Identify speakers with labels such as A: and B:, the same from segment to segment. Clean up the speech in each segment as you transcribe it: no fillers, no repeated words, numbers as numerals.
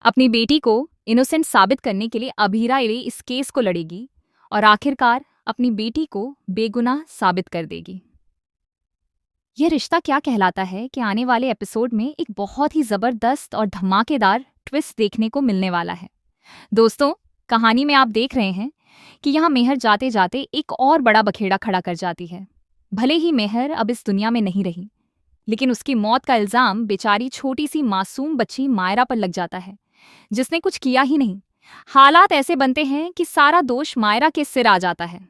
A: अपनी बेटी को इनोसेंट साबित करने के लिए अभीरा इस केस को लड़ेगी और आखिरकार अपनी बेटी को बेगुनाह साबित कर देगी। यह रिश्ता क्या कहलाता है कि आने वाले एपिसोड में एक बहुत ही जबरदस्त और धमाकेदार ट्विस्ट देखने को मिलने वाला है। दोस्तों, कहानी में आप देख रहे हैं कि यहाँ मेहर जाते जाते एक और बड़ा बखेड़ा खड़ा कर जाती है। भले ही मेहर अब इस दुनिया में नहीं रही, लेकिन उसकी मौत का इल्जाम बेचारी छोटी सी मासूम बच्ची मायरा पर लग जाता है, जिसने कुछ किया ही नहीं। हालात ऐसे बनते हैं कि सारा दोष मायरा के सिर आ जाता है।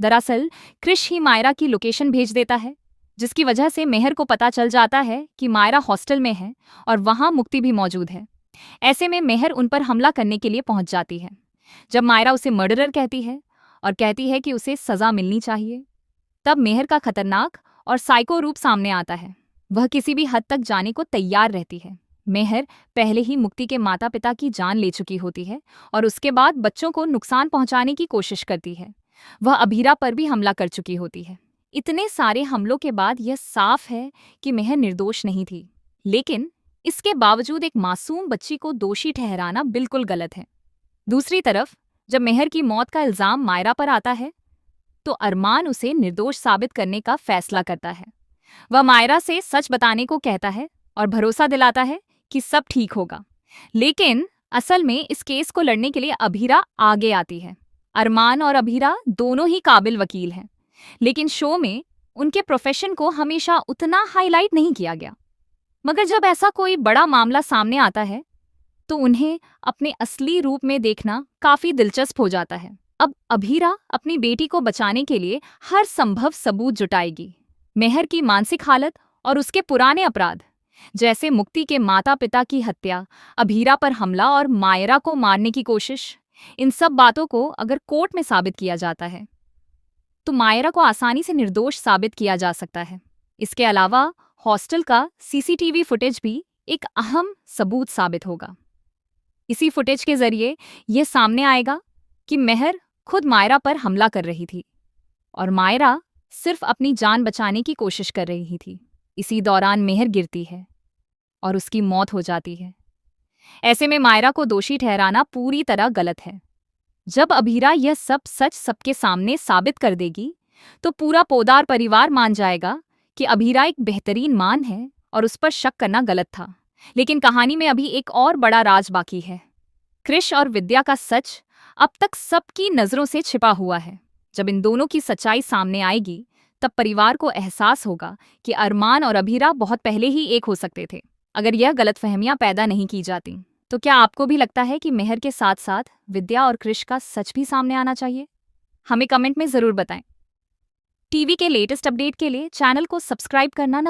A: दरअसल क्रिश ही मायरा की लोकेशन भेज देता है, जिसकी वजह से मेहर को पता चल जाता है कि मायरा हॉस्टल में है और वहां मुक्ति भी मौजूद है। ऐसे में मेहर उन पर हमला करने के लिए पहुंच जाती है। जब मायरा उसे मर्डरर कहती है और कहती है कि उसे सजा मिलनी चाहिए, तब मेहर का खतरनाक और साइको रूप सामने आता है। वह किसी भी हद तक जाने को तैयार रहती है। मेहर पहले ही मुक्ति के माता पिता की जान ले चुकी होती है और उसके बाद बच्चों को नुकसान पहुंचाने की कोशिश करती है। वह अभीरा पर भी हमला कर चुकी होती है। इतने सारे हमलों के बाद यह साफ है कि मेहर निर्दोष नहीं थी, लेकिन इसके बावजूद एक मासूम बच्ची को दोषी ठहराना बिल्कुल गलत है। दूसरी तरफ जब मेहर की मौत का इल्जाम मायरा पर आता है, तो अरमान उसे निर्दोष साबित करने का फैसला करता है। वह मायरा से सच बताने को कहता है और भरोसा दिलाता है कि सब ठीक होगा। लेकिन असल में इस केस को लड़ने के लिए अभीरा आगे आती है। अरमान और अभीरा दोनों ही काबिल वकील हैं, लेकिन शो में उनके प्रोफेशन को हमेशा उतना हाईलाइट नहीं किया गया। मगर जब ऐसा कोई बड़ा मामला सामने आता है, तो उन्हें अपने असली रूप में देखना काफी दिलचस्प हो जाता है। अब अभीरा अपनी बेटी को बचाने के लिए हर संभव सबूत जुटाएगी। मेहर की मानसिक हालत और उसके पुराने अपराध, जैसे मुक्ति के माता पिता की हत्या, अभीरा पर हमला और मायरा को मारने की कोशिश, इन सब बातों को अगर कोर्ट में साबित किया जाता है, तो मायरा को आसानी से निर्दोष साबित किया जा सकता है। इसके अलावा हॉस्टल का सीसीटीवी फुटेज भी एक अहम सबूत साबित होगा। इसी फुटेज के जरिए यह सामने आएगा कि मेहर खुद मायरा पर हमला कर रही थी और मायरा सिर्फ अपनी जान बचाने की कोशिश कर रही थी। इसी दौरान मेहर गिरती है और उसकी मौत हो जाती है। ऐसे में मायरा को दोषी ठहराना पूरी तरह गलत है। जब अभीरा यह सब सच सबके सामने साबित कर देगी, तो पूरा पोदार परिवार मान जाएगा कि अभीरा एक बेहतरीन मां है और उस पर शक करना गलत था। लेकिन कहानी में अभी एक और बड़ा राज बाकी है। क्रिश और विद्या का सच अब तक सबकी नजरों से छिपा हुआ है। जब इन दोनों की सच्चाई सामने आएगी, तब परिवार को एहसास होगा कि अरमान और अभीरा बहुत पहले ही एक हो सकते थे, अगर यह गलतफहमियां पैदा नहीं की जाती। तो क्या आपको भी लगता है कि मेहर के साथ साथ विद्या और क्रिश का सच भी सामने आना चाहिए? हमें कमेंट में जरूर बताएं। टीवी के लेटेस्ट अपडेट के लिए चैनल को सब्सक्राइब करना न